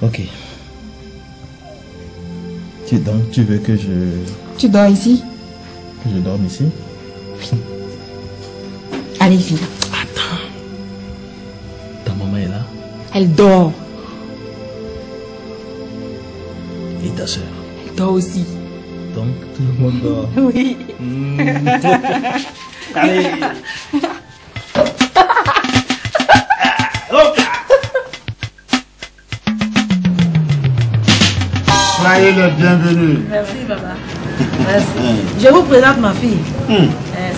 Ok. Donc tu veux que je... Tu dors ici? Que je dorme ici? Allez, viens. Attends. Ta maman est là? Elle dort. Et ta soeur? Elle dort aussi. Donc tout le monde dort. Oui. Allez. Soyez les bienvenus. Merci, papa. Merci. Je vous présente ma fille.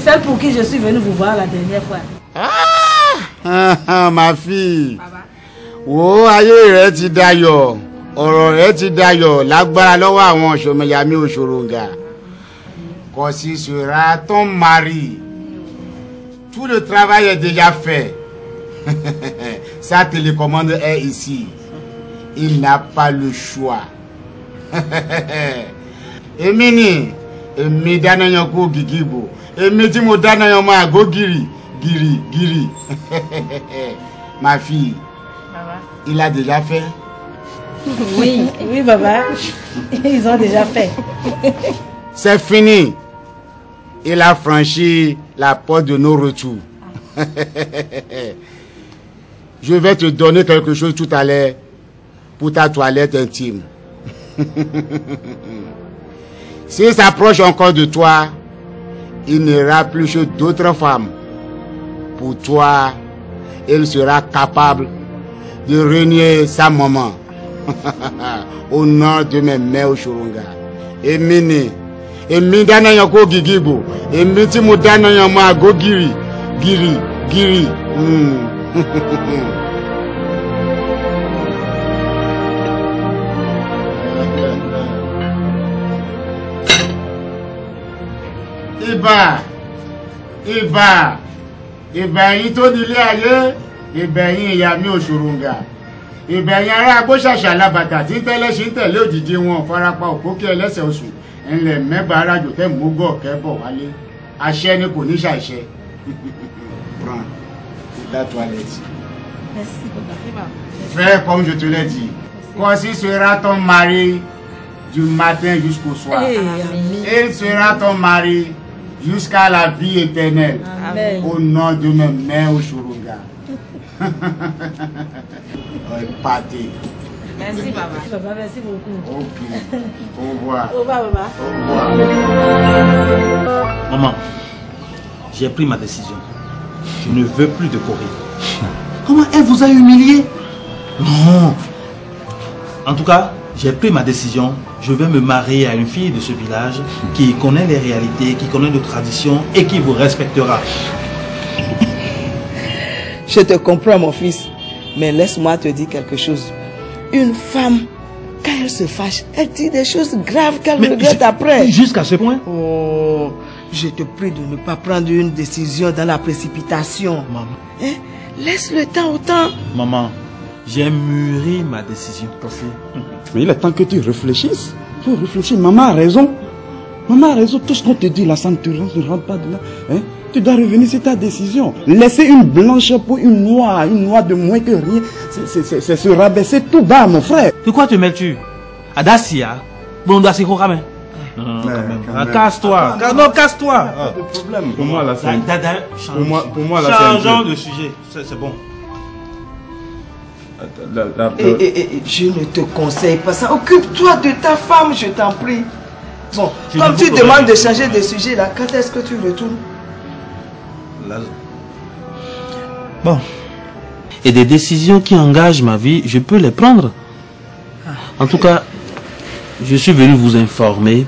Celle pour qui je suis venu vous voir la dernière fois. Ma fille. Oh, ayé rẹ ti dayọ̀. Ọ̀rọ̀ rẹ ti dayọ̀ lágbára lọ́wọ́ àwọn Ṣòmẹyàmí Òṣòròǹgà. Kòsí sera ton mari. Tout le travail est déjà fait. Sa télécommande est ici. Il n'a pas le choix. Èmi ni, èmi dáná yan kó gigibo. Èmi tí mo dáná yan máa go giri. Ma fille. Papa. Il a déjà fait? Oui, oui, papa. Ils ont déjà fait. C'est fini. Il a franchi la porte de nos retours. Je vais te donner quelque chose tout à l'heure pour ta toilette intime. S'il s'approche encore de toi, il n'ira plus chez d'autres femmes. Pour toi, il sera capable de renier sa maman. Au nom de mes mères Òṣòròǹgà. Èmi dáná yan kó gigibo. Èmi tí mo dáná yan máa go giri. Ìbẹ̀yìn tó nílé ayé, ìbẹ̀yìn Ìyàmí Òṣòròǹgà. Ìbẹ̀yìn ará agbóṣàṣà alábàtà tí ń tẹ́lẹ̀ ṣe ń tẹ̀lé òjìji wọn farapa òkókè ẹlẹ́sẹ̀ oṣù ńlẹ̀ mẹ́gbàá arájò tẹ́ mọ́gọ́ kẹ́bọ̀ wálé. Àṣẹ ni kò ní ṣàìṣẹ. Prends ta toilette. Merci, papa. Fais comme je te l'ai dit. Kòsí sera ton mari du matin jusqu'au soir. Il sera ton mari jusqu'à la vie éternelle. Amen. Au nom de mes mères Òṣòròǹgà. Partez. Merci, papa. Papa, merci beaucoup. Ok. Au revoir. Au revoir, papa. Au revoir. Maman, j'ai pris ma décision. Je ne veux plus de Corée. Comment elle vous a humilié? Non. En tout cas, j'ai pris ma décision. Je vais me marier à une fille de ce village qui connaît les réalités, qui connaît nos traditions et qui vous respectera. Je te comprends, mon fils. Mais laisse-moi te dire quelque chose. Une femme, quand elle se fâche, elle dit des choses graves qu'elle regrette après. Jusqu'à ce point? Oh, je te prie de ne pas prendre une décision dans la précipitation. Maman. Hein? Laisse le temps au temps. Maman, j'ai mûri ma décision. Mais il est temps que tu réfléchisses. Tu réfléchis. Maman a raison. Maman a raison. Tout ce qu'on te dit là, ça ne te rentre pas de là. Hein? Tu dois revenir sur ta décision. Laisser une blanche pour une noire de moins que rien, c'est se rabaisser tout bas, mon frère. De quoi te mêles-tu? Adasia? Bon, doit se quand même. Non, quand même. Casse-toi. Non, casse-toi. Pas de problème. Pour moi, là, c'est... Pour moi, là, changeons de sujet. C'est bon. Je ne te conseille pas ça. Occupe-toi de ta femme, je t'en prie. Bon, comme tu demandes de changer de sujet là, quand est-ce que tu retournes? Bon. Et des décisions qui engagent ma vie, je peux les prendre. En tout cas, je suis venu vous informer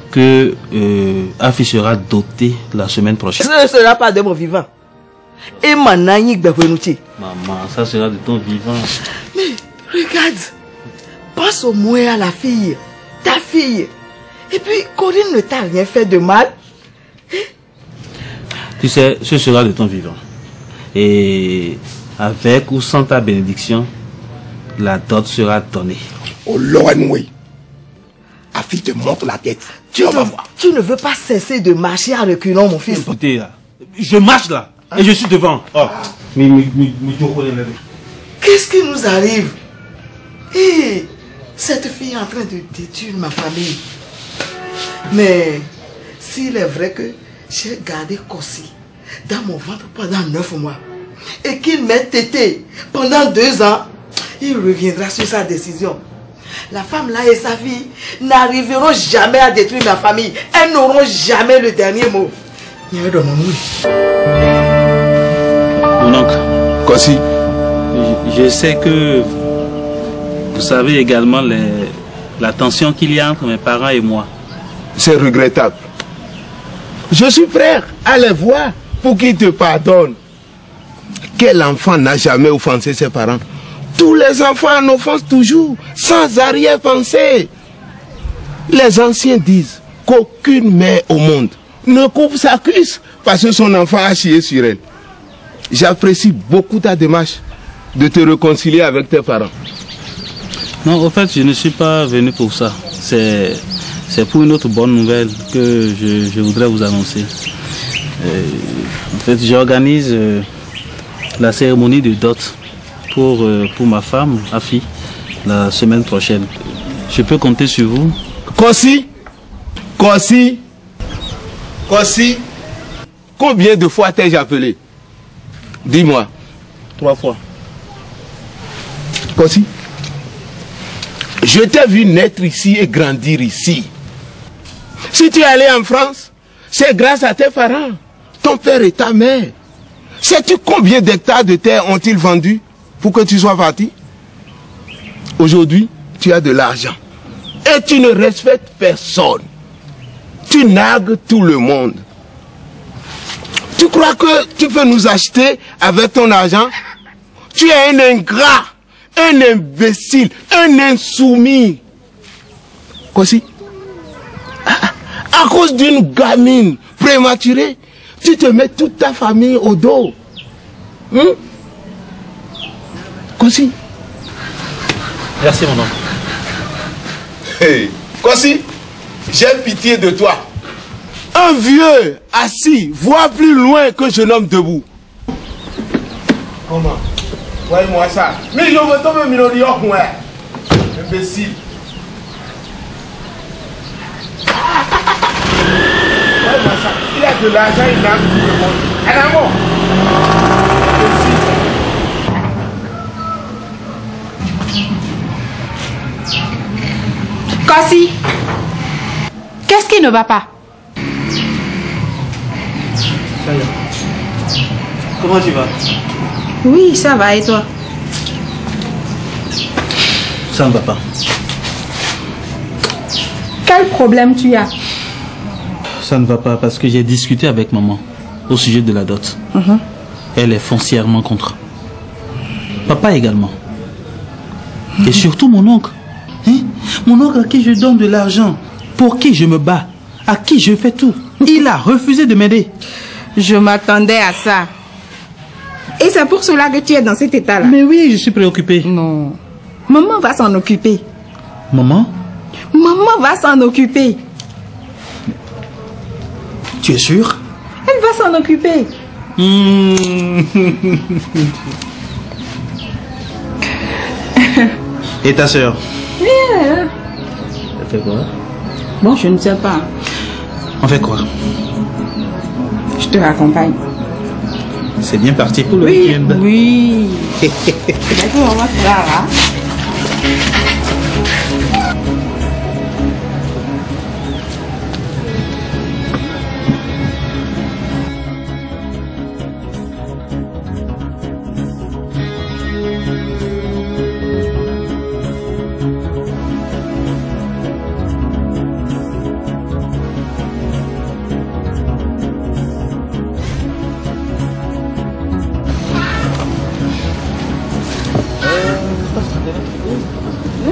que Afi sera doté la semaine prochaine. Ce ne sera pas de mon vivant. Et Manani Gbekwenouti. Maman, ça sera de ton vivant. Mais regarde, pense au moins à la fille, ta fille. Et puis Corinne ne t'a rien fait de mal. Tu sais, ce sera de ton vivant. Et avec ou sans ta bénédiction, la dot sera donnée. Oh Lorenoué, Afi te montre la tête. Tu vas voir. Tu ne veux pas cesser de marcher à reculons, mon fils. Écoutez là, je marche là et je suis devant. Oh. Qu'est-ce qui nous arrive? Hé, cette fille est en train de détruire ma famille. Mais s'il est vrai que j'ai gardé Kossi dans mon ventre pendant 9 mois et qu'il m'a tété pendant 2 ans, il reviendra sur sa décision. La femme là et sa fille n'arriveront jamais à détruire ma famille. Elles n'auront jamais le dernier mot. Mon oncle. Kossi. Je sais que vous savez également la tension qu'il y a entre mes parents et moi. C'est regrettable. Je suis prêt à les voir pour qu'ils te pardonnent. Quel enfant n'a jamais offensé ses parents? Tous les enfants en offensent toujours, sans arrière-pensée. Les anciens disent qu'aucune mère au monde ne coupe sa cuisse parce que son enfant a chié sur elle. J'apprécie beaucoup ta démarche de te réconcilier avec tes parents. Non, au fait, je ne suis pas venu pour ça. C'est pour une autre bonne nouvelle que je voudrais vous annoncer. En fait, j'organise la cérémonie de dot pour ma femme, ma fille, la semaine prochaine. Je peux compter sur vous? Kossi, Kossi, Kossi, combien de fois t'ai-je appelé? Dis-moi. 3 fois. Kossi, je t'ai vu naître ici et grandir ici. Si tu es allé en France, c'est grâce à tes parents, ton père et ta mère. Sais-tu combien d'hectares de terre ont-ils vendu pour que tu sois parti? Aujourd'hui, tu as de l'argent et tu ne respectes personne. Tu nargues tout le monde. Tu crois que tu peux nous acheter avec ton argent? Tu es un ingrat, un imbécile, un insoumis. Kossi, à cause d'une gamine prématurée, tu te mets toute ta famille au dos. Kossi. Merci, mon oncle. Hey, Kossi, j'ai pitié de toi. Un vieux assis voit plus loin qu'un jeune homme debout. Comment? Voyez-moi ça. Mais je veux tomber minorior, moi. Imbécile. Voyez-moi ça. Il a de l'argent, il n'a tout le monde. Un amour. Kossi, qu'est-ce qui ne va pas? Comment tu vas? Oui, ça va, et toi? Ça ne va pas. Quel problème tu as? Ça ne va pas parce que j'ai discuté avec maman au sujet de la dot. Elle est foncièrement contre. Papa également. Et surtout mon oncle. Hein? Mon oncle à qui je donne de l'argent, pour qui je me bats, à qui je fais tout. Il a refusé de m'aider. Je m'attendais à ça. Et c'est pour cela que tu es dans cet état-là? Mais oui, je suis préoccupé. Non. Maman va s'en occuper. Maman? Maman va s'en occuper. Tu es sûr? Elle va s'en occuper. Et ta soeur? Yeah. Elle fait quoi? Bon, je ne sais pas. On fait quoi? Je te raccompagne. C'est bien parti pour le Oui, week-end. oui. D'accord, on va se voir, hein?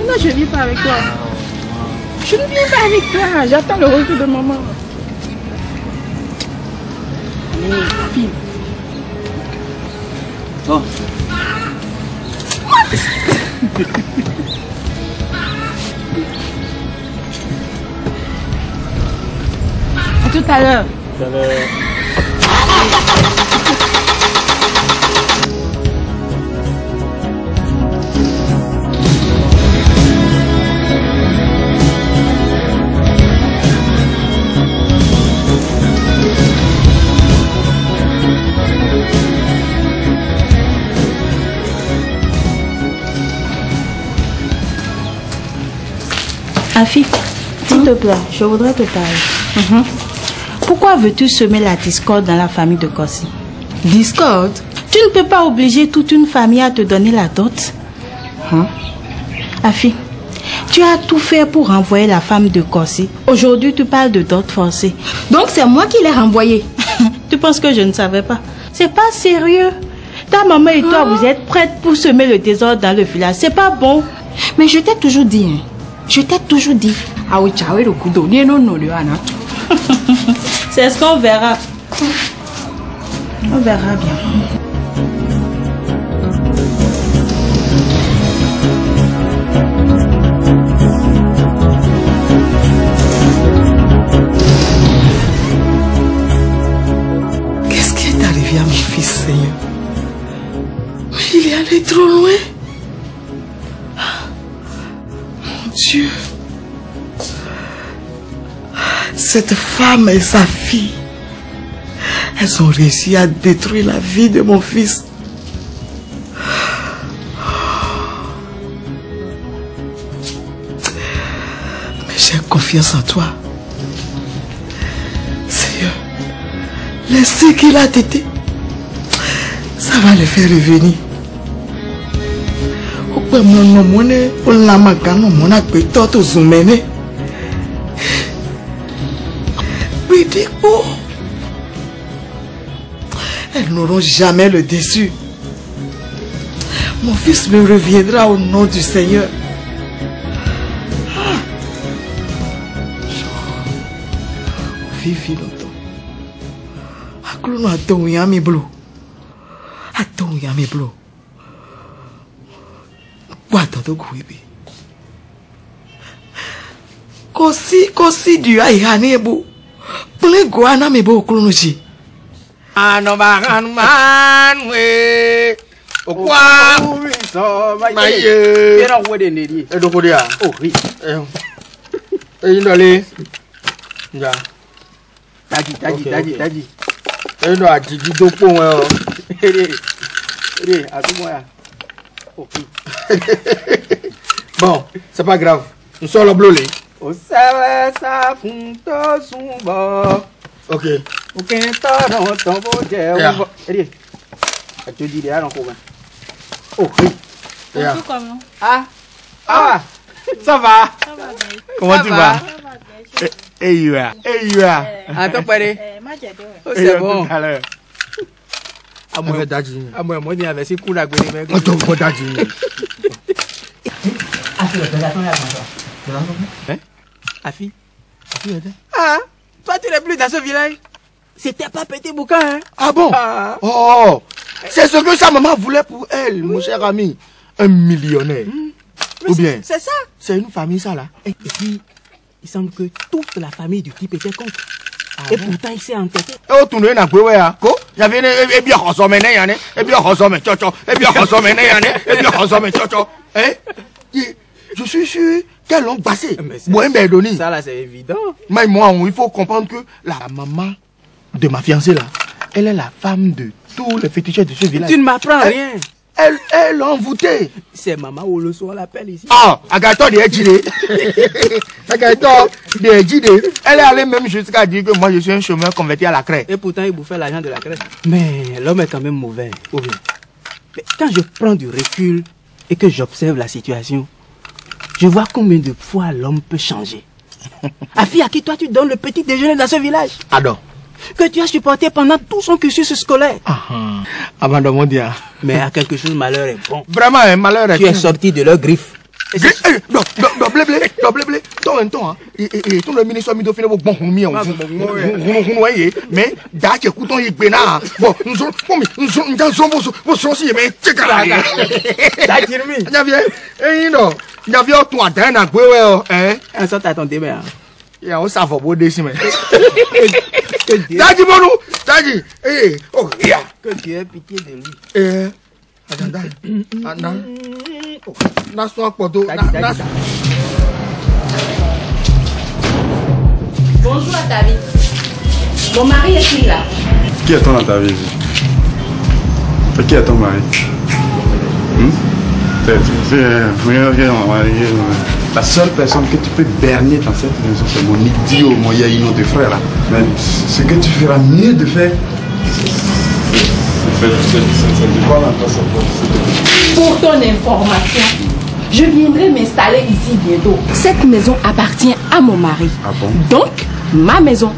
Non, je ne viens pas avec toi. Je ne viens pas avec toi. J'attends le retour de maman. Allez, file. Oh. À tout à l'heure. Tout à l'heure. Afi, s'il te plaît, je voudrais te parler. Pourquoi veux-tu semer la discorde dans la famille de Kossi? Discorde? Tu ne peux pas obliger toute une famille à te donner la dot. Afi, tu as tout fait pour renvoyer la femme de Kossi. Aujourd'hui, tu parles de dot forcée. Donc, c'est moi qui l'ai renvoyée. Tu penses que je ne savais pas? C'est pas sérieux. Ta maman et toi, vous êtes prêtes pour semer le désordre dans le village. C'est pas bon. Mais je t'ai toujours dit, hein. Je t'ai toujours dit. C'est ce qu'on verra. On verra bien. Qu'est-ce qui est arrivé à mon fils, Seigneur? Il est allé trop loin. Mon Dieu. Cette femme et sa fille, elles ont réussi à détruire la vie de mon fils. Mais j'ai confiance en toi. Seigneur, laissez qu'il a tété. Ça va le faire revenir. Elles n'auront jamais le déçu. Mon fils me reviendra au nom du Seigneur. Vivi longtemps. Akulu atong yami blo. Atong yami blo. Watoto kuibi. Kosi du ayane bu. Plein goana me bo kulunuchi. Anobagan we. Okwa. Maye. Era wede nedi. Edokodia. Oh, oui. Indole. Ja. Taji. Endo ajiji dopo won. Atumoya. Oh, oui. Bon, c'est pas grave. Nous sommes le blolé. O sabe sa funto sumbo. Ok. O que toro tombo je. Eri. Tu dis derrière encore. Oh oui. Bonjour, comment? Ah. Ça va? Comment tu vas? Et you are. Attends, pare. Oh, c'est bon. Moi, il y avait si cool à gagner, mais Afi, ah, toi tu n'es plus dans ce village. C'était pas Petit Boucan, hein? Ah bon? Oh, c'est ce que sa maman voulait pour elle, mon cher ami. Un millionnaire. Ou bien? C'est ça. C'est une famille, ça, là. Et puis, il semble que toute la famille du type était contre. Et pourtant, il s'est entêté. Oh, tu n'es pas ouais, hein? Quoi? Il y avait un bien consommé, hein? Et bien consommé, hein? Je suis sûr qu'elles l'ont passé. Ça, là, c'est évident. Mais moi, il faut comprendre que la maman de ma fiancée, là, elle est la femme de tous les féticheurs de ce village. Tu ne m'apprends rien. Elle l'a envoûtée. C'est maman ou le soir l'appelle ici. Ah, Agaton de Ejide. Agaton de Ejide. Elle est allée même jusqu'à dire que moi je suis un chômeur converti à la craie. Et pourtant il bouffait l'argent de la craie. Mais l'homme est quand même mauvais. Ou bien. Mais quand je prends du recul et que j'observe la situation, je vois combien de fois l'homme peut changer. Afi, à qui toi tu donnes le petit déjeuner dans ce village? Adore. Que tu as supporté pendant tout son cursus scolaire. Avant de mon dire. Mais à quelque chose, malheur est bon. Vraiment, un malheur est bon. Tu es sorti de leur griffe. Non, blé. Toi, et ton le ministre mi do fine bon mi on. Mais da ke ku ton yi gbe na. Bon, nous sommes si mais tchekala. Da tirmi. Nya bien. Nya bien ton adan na gbe we hein. Un sort à ton début. Ya o sa fo bo de si mais. Daji bonu, Daji. Oh, ya. Que tu aies pitié de lui. Attends. Bonjour à ta vie. Mon mari est-il là? Qui attend dans ta vie? Qui est ton mari? Regarde mon mari. La seule personne que tu peux berner dans cette maison, c'est mon idiot, mon yaïno de frère là. Mais ce que tu feras mieux de faire, Pour ton information, je viendrai m'installer ici bientôt. Cette maison appartient à mon mari. Ah bon? Donc, ma maison.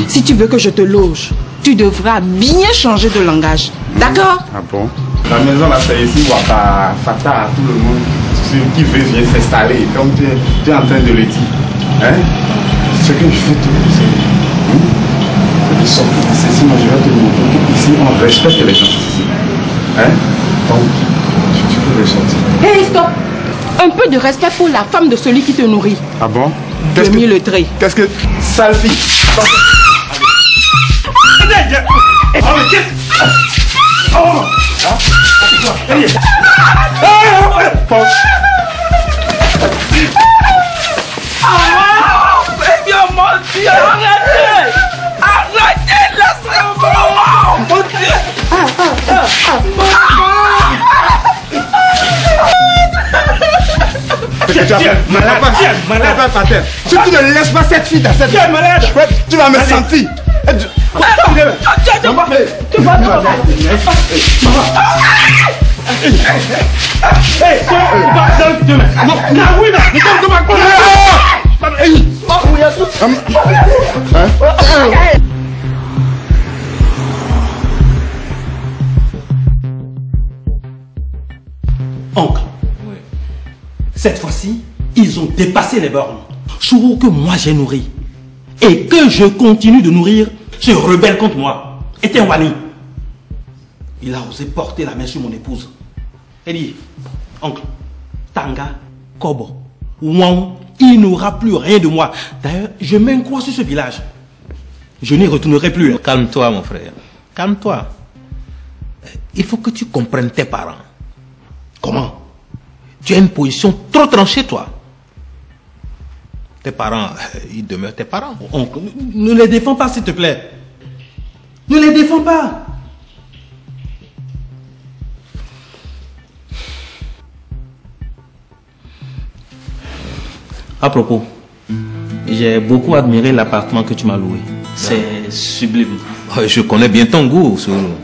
Si tu veux que je te loge, tu devras bien changer de langage. D'accord? Ah bon? La maison là, c'est ici, Waka, Fata à tout le monde. Celui qui veut vient s'installer. Comme tu es en train de le dire. Hein? Ce que je fais tout, c'est de sortir de ceci. Moi, je vais te montrer qu'ici, on respecte les gens ici. Hein? Donc, tu peux ressortir. Hey, stop! Un peu de respect pour la femme de celui qui te nourrit. Ah bon? Demi le trait. Qu'est-ce que... Sale fille! Si tu ne laisses pas cette fille dans cette... Tu vas me sentir. Oncle, cette fois-ci, ils ont dépassé les bornes. Chourou que moi j'ai nourri et que je continue de nourrir se rebelle contre moi. Et Wani, il a osé porter la main sur mon épouse. Et dit, oncle, Tanga, Kobo, Wang, il n'aura plus rien de moi. D'ailleurs, je m'incrois sur ce village. Je n'y retournerai plus. Calme-toi, mon frère. Calme-toi. Il faut que tu comprennes tes parents. Comment? Tu as une position trop tranchée, toi. Tes parents, ils demeurent tes parents. Oncle, ne les défends pas, s'il te plaît. Ne les défends pas. À propos, j'ai beaucoup admiré l'appartement que tu m'as loué. C'est sublime. Je connais bien ton goût, Sourou.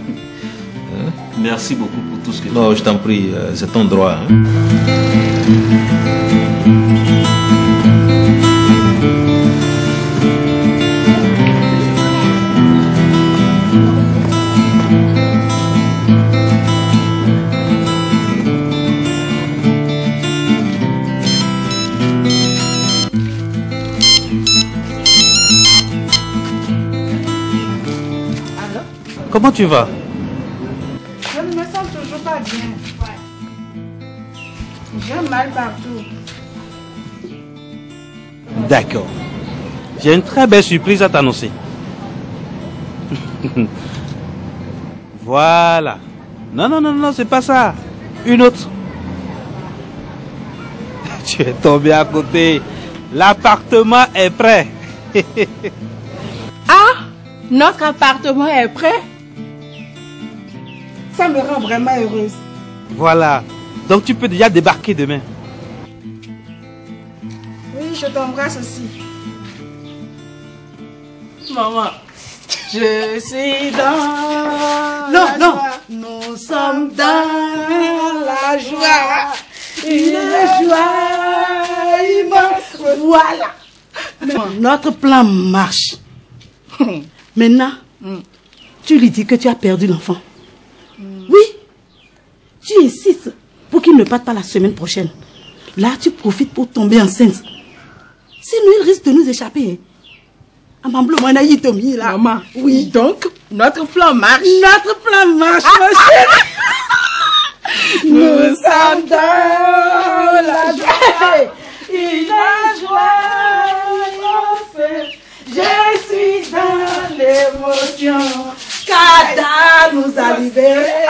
Merci beaucoup pour tout ce que tu Non, je t'en prie, c'est ton droit. Hein. Comment tu vas? Je ne me sens toujours pas bien. J'ai mal partout. D'accord. J'ai une très belle surprise à t'annoncer. Voilà. Non, non, non, non, c'est pas ça. Une autre. Tu es tombé à côté. L'appartement est prêt. Ah, notre appartement est prêt? Ça me rend vraiment heureuse. Voilà. Donc tu peux déjà débarquer demain. Oui, je t'embrasse aussi. Maman, je suis dans Non, la non. joie. Nous sommes dans la joie. Une joie immense. Voilà. Notre plan marche. Maintenant, tu lui dis que tu as perdu l'enfant. Oui. Tu insistes pour qu'il ne parte pas la semaine prochaine. Là, tu profites pour tomber enceinte. Sinon, il risque de nous échapper. Maman, Oui, donc, notre plan marche. notre plan marche, ma chérie. Nous sommes dans la joie. Une joie immense. Je suis dans l'émotion. Kada nous a libérés.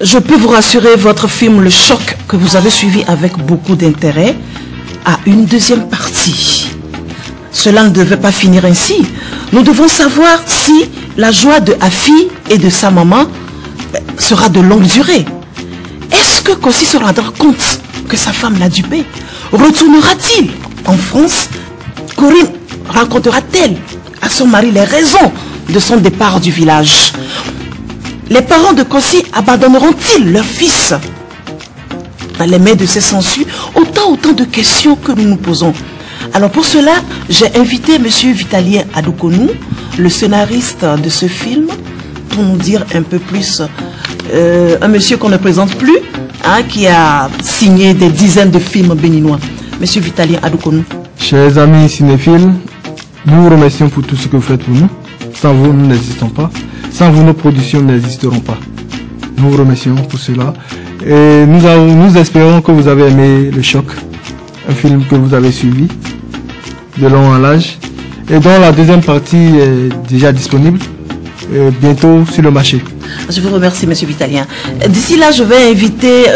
Je peux vous rassurer, votre film Le Choc, que vous avez suivi avec beaucoup d'intérêt, a une deuxième partie. Cela ne devait pas finir ainsi. Nous devons savoir si la joie de Afi et de sa maman sera de longue durée. Est-ce que Kossi se rendra compte que sa femme l'a dupé? Retournera-t-il en France? Corinne racontera-t-elle à son mari les raisons de son départ du village? Les parents de Kossi abandonneront-ils leur fils? Dans les mains de ces sangsues, autant de questions que nous nous posons. Alors pour cela, j'ai invité M. Vitalien Adoukonou, le scénariste de ce film, pour nous dire un peu plus. Un monsieur qu'on ne présente plus, hein, qui a signé des dizaines de films béninois. Monsieur Vitalien Adoukonou. Chers amis cinéphiles, nous vous remercions pour tout ce que vous faites pour nous. Sans vous, nous n'existons pas. Sans vous, nos productions n'existeront pas. Nous vous remercions pour cela. Et nous espérons que vous avez aimé Le Choc, un film que vous avez suivi de long en large et dont la deuxième partie est déjà disponible bientôt sur le marché. Je vous remercie, Monsieur Vitalien. D'ici là, je vais inviter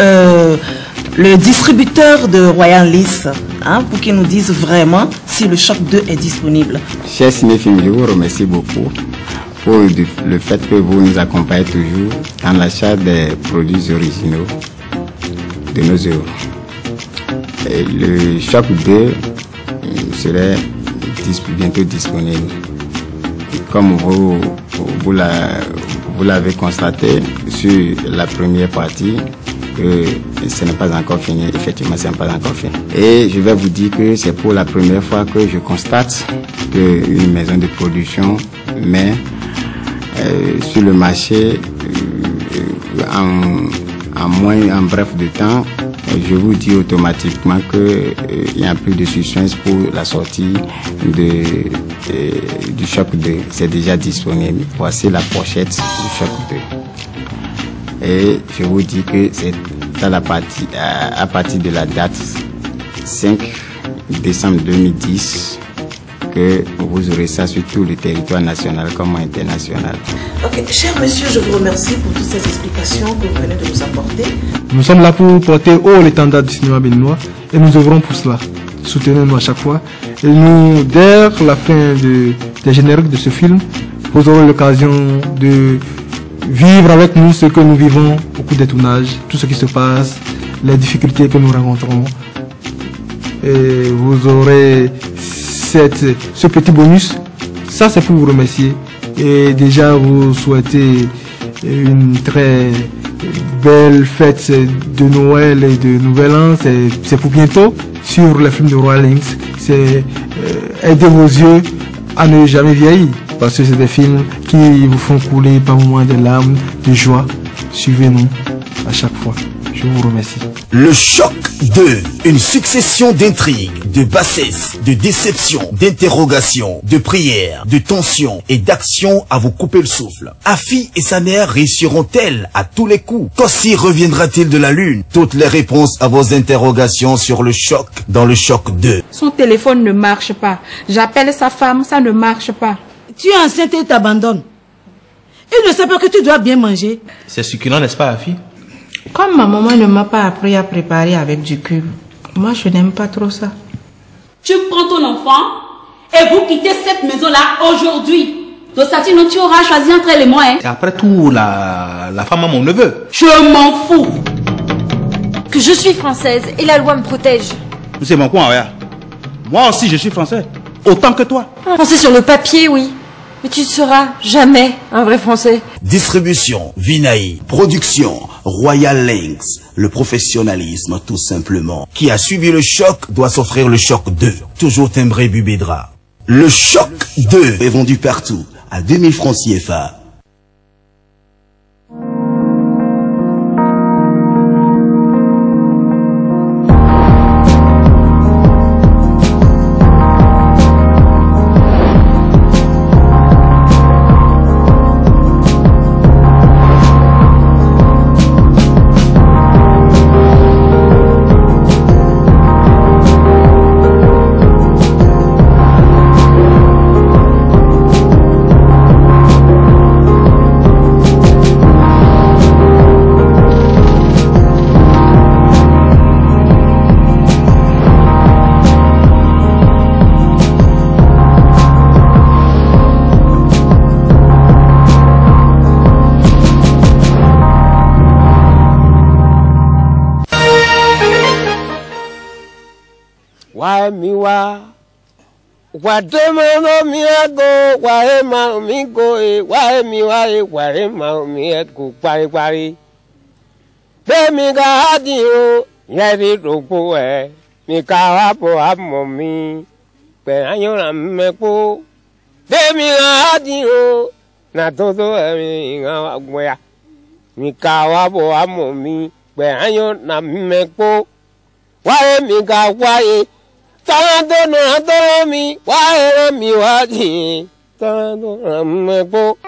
le distributeur de Royal Lys, hein, pour qu'il nous dise vraiment si Le Choc 2 est disponible. Chers cinéphiles, je vous remercie beaucoup pour le fait que vous nous accompagnez toujours dans l'achat des produits originaux de nos œuvres. Et Le Choc 2 serait bientôt disponible. Comme vous l'avez constaté sur la première partie, que ce n'est pas encore fini. Effectivement, ce n'est pas encore fini. Et je vais vous dire que c'est pour la première fois que je constate qu'une maison de production met sur le marché en bref de temps. Je vous dis automatiquement qu'il y a plus de suspense pour la sortie du Choc 2. C'est déjà disponible. Voici la pochette du Choc 2. Et je vous dis que c'est à partir de la date 5 décembre 2010 que vous aurez ça sur tout le territoire national comme international. Ok, cher monsieur, je vous remercie pour toutes ces explications que vous venez de nous apporter. Nous sommes là pour porter haut l'étendard du cinéma béninois et nous œuvrons pour cela. Soutenez-nous à chaque fois. Et nous, dès la fin des génériques de ce film, vous aurez l'occasion de vivre avec nous ce que nous vivons au cours des tournages, tout ce qui se passe, les difficultés que nous rencontrons. Et vous aurez ce petit bonus. Ça, c'est pour vous remercier. Et déjà, vous souhaitez une très belle fête de Noël et de Nouvel An. C'est pour bientôt sur les films de Royal Lys. C'est aider vos yeux à ne jamais vieillir. Parce que c'est des films qui vous font couler par moments des larmes, de joie. Suivez-nous à chaque fois. Je vous remercie. Le Choc 2, une succession d'intrigues, de bassesses, de déceptions, d'interrogations, de prières, de tensions et d'actions à vous couper le souffle. Afi et sa mère réussiront-elles à tous les coups? Kossi reviendra-t-il de la lune? Toutes les réponses à vos interrogations sur Le Choc dans Le Choc 2. Son téléphone ne marche pas. J'appelle sa femme, ça ne marche pas. Tu es enceinte et t'abandonnes. Il ne sait pas que tu dois bien manger. C'est succulent, n'est-ce pas, Afi? Comme ma maman ne m'a pas appris à préparer avec du cube, moi je n'aime pas trop ça. Tu prends ton enfant et vous quittez cette maison-là aujourd'hui. Dostatino, tu auras choisi entre elle et moi. Hein? Et après tout, la femme a mon neveu. Je m'en fous. Que je suis française et la loi me protège. C'est mon coin, regarde. Moi aussi, je suis français. Autant que toi. Français sur le papier, oui. Mais tu ne seras jamais un vrai Français. Distribution, Vinaï. Production, Royal Lys. Le professionnalisme, tout simplement. Qui a suivi Le Choc doit s'offrir Le Choc 2. Toujours timbré Bubédra. Le Choc 2 est vendu partout à 2000 francs CFA. Why me wa? What do me go? Why me go? Why me why me go? Pari. Be me ga di o, yeri ropo e. Mi ka wa po amo mi. Pe ayo na me po. Be me ga di o, na todo mi ga wa gbo ya. Mi ka wa po amo mi. Pe ayo na me po. Why me ga why? Tanto no adoro mi, why me wadi? Tanto me po.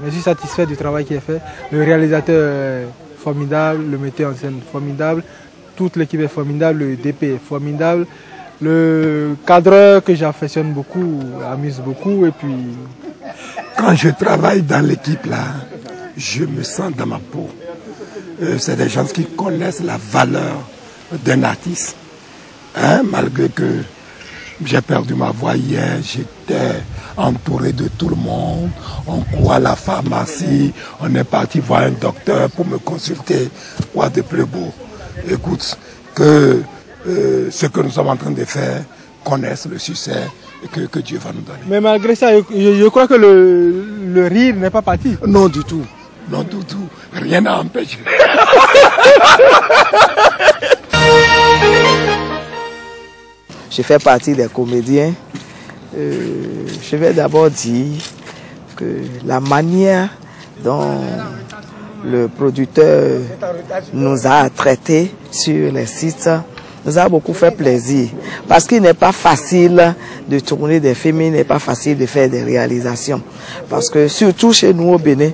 Je suis satisfait du travail qui est fait. Le réalisateur est formidable, le metteur en scène formidable, toute l'équipe est formidable, le DP est formidable, le cadreur que j'affectionne beaucoup, amuse beaucoup et puis... Quand je travaille dans l'équipe là, je me sens dans ma peau. C'est des gens qui connaissent la valeur d'un artiste. Hein, malgré que j'ai perdu ma voix hier, j'étais entouré de tout le monde. On court à la pharmacie, on est parti voir un docteur pour me consulter. Quoi de plus beau? Écoute, que ce que nous sommes en train de faire connaissent le succès et que Dieu va nous donner. Mais malgré ça, je crois que le rire n'est pas parti. Non du tout, non du tout. Rien n'a empêché. Je fais partie des comédiens. Je vais d'abord dire que la manière dont le producteur nous a traités sur les sites nous a beaucoup fait plaisir. Parce qu'il n'est pas facile de tourner des films, il n'est pas facile de faire des réalisations. Parce que surtout chez nous au Bénin,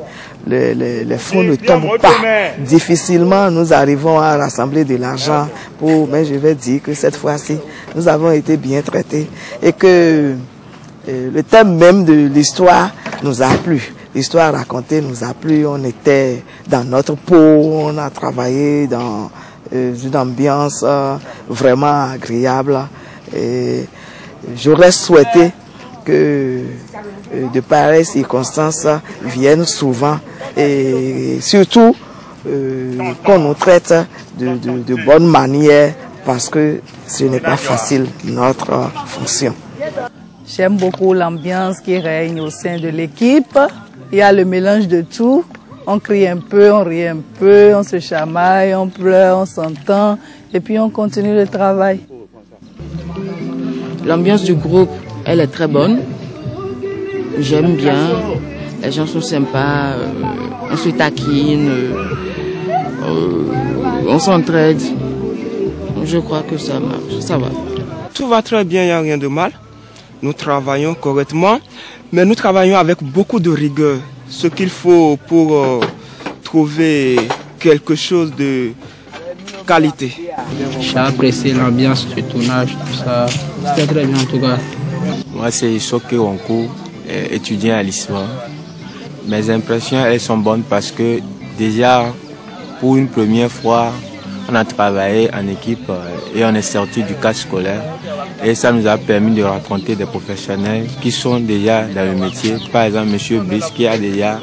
les fonds ne tombent pas. Difficilement, nous arrivons à rassembler de l'argent pour... Mais je vais dire que cette fois-ci, nous avons été bien traités. Et que le thème même de l'histoire nous a plu. L'histoire racontée nous a plu. On était dans notre peau, on a travaillé dans une ambiance vraiment agréable. Et j'aurais souhaité que de pareilles circonstances viennent souvent et surtout qu'on nous traite de bonne manière parce que ce n'est pas facile notre fonction. J'aime beaucoup l'ambiance qui règne au sein de l'équipe. Il y a le mélange de tout. On crie un peu, on rit un peu, on se chamaille, on pleure, on s'entend et puis on continue le travail. L'ambiance du groupe, elle est très bonne. J'aime bien. Les gens sont sympas, on se taquine, on s'entraide. Je crois que ça marche, ça va. Tout va très bien, il n'y a rien de mal. Nous travaillons correctement, mais nous travaillons avec beaucoup de rigueur. Ce qu'il faut pour trouver quelque chose de qualité. J'ai apprécié l'ambiance du tournage, tout ça. C'était très bien en tout cas. Moi, c'est Choqué Wanko, étudiant à l'histoire. Mes impressions, elles sont bonnes parce que déjà, pour une première fois, on a travaillé en équipe et on est sorti du cadre scolaire. Et ça nous a permis de rencontrer des professionnels qui sont déjà dans le métier. Par exemple, M. Brice qui a déjà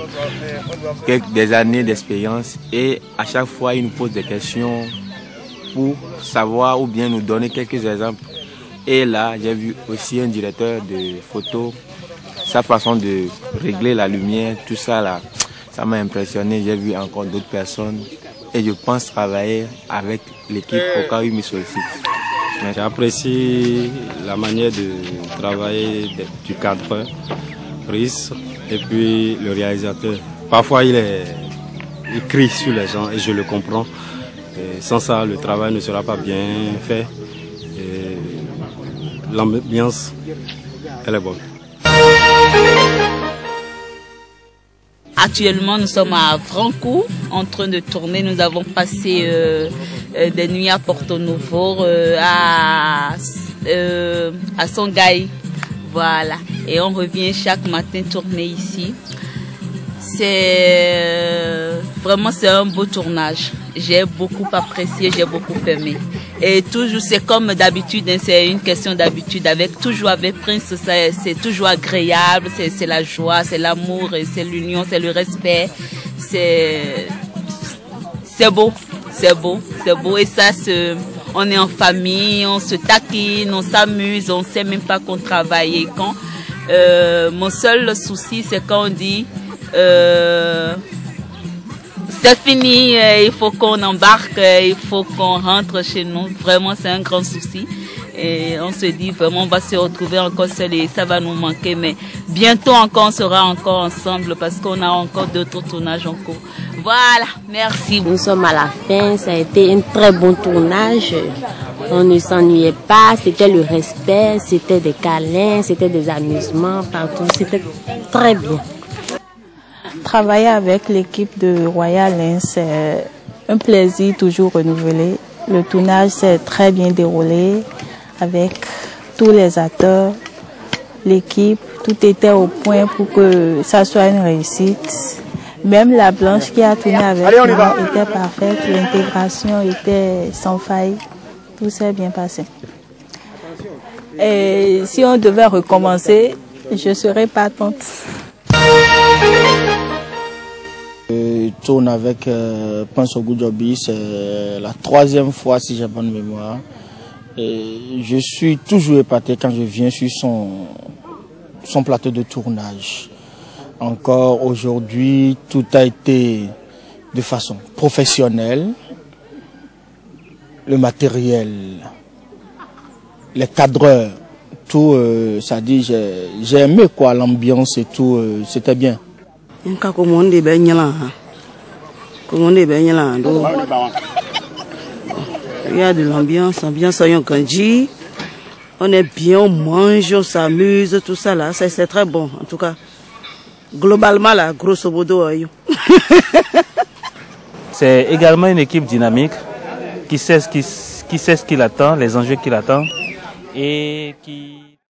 des années d'expérience. Et à chaque fois, il nous pose des questions pour savoir ou bien nous donner quelques exemples. Et là, j'ai vu aussi un directeur de photo, sa façon de régler la lumière, tout ça là, ça m'a impressionné. J'ai vu encore d'autres personnes et je pense travailler avec l'équipe au cas où il me sollicite. J'apprécie la manière de travailler du cadreur, Brice, et puis le réalisateur. Parfois il crie sur les gens et je le comprends. Et sans ça, le travail ne sera pas bien fait. L'ambiance, elle est bonne. Actuellement, nous sommes à Franco, en train de tourner. Nous avons passé des nuits à Porto Novo, à Songhai. Voilà. Et on revient chaque matin tourner ici. C'est vraiment un beau tournage. j'ai beaucoup apprécié, j'ai beaucoup aimé. Et toujours, c'est comme d'habitude, hein, c'est une question d'habitude. Toujours avec Prince, c'est toujours agréable, c'est la joie, c'est l'amour, c'est l'union, c'est le respect. C'est beau, c'est beau, c'est beau. Et ça, on est en famille, on se taquine, on s'amuse, on ne sait même pas qu'on travaille. Et quand, mon seul souci, c'est quand on dit... c'est fini, il faut qu'on embarque, il faut qu'on rentre chez nous. Vraiment, c'est un grand souci. Et on se dit vraiment, on va se retrouver encore seul et ça va nous manquer. Mais bientôt encore, on sera encore ensemble parce qu'on a encore d'autres tournages en cours. Voilà, merci. Nous sommes à la fin, ça a été un très bon tournage. On ne s'ennuyait pas, c'était le respect, c'était des câlins, c'était des amusements partout. C'était très bien. Travailler avec l'équipe de Royal, c'est un plaisir toujours renouvelé. Le tournage s'est très bien déroulé avec tous les acteurs, l'équipe, tout était au point pour que ça soit une réussite. Même la Blanche qui a tourné avec moi était parfaite, l'intégration était sans faille, tout s'est bien passé. Et si on devait recommencer, je serais partante. Je tourne avec Prince Ogoudjobi, c'est la 3e fois si j'ai bonne mémoire. Et je suis toujours épaté quand je viens sur son plateau de tournage. Encore aujourd'hui, tout a été de façon professionnelle. Le matériel, les cadreurs, tout, ça dit, j'ai aimé quoi, l'ambiance et tout, c'était bien. Il y a de l'ambiance, on est bien, on mange, on s'amuse, tout ça là, c'est très bon en tout cas. Globalement là, grosso modo. C'est également une équipe dynamique qui sait ce qu'il attend, les enjeux qu'il attend et qui...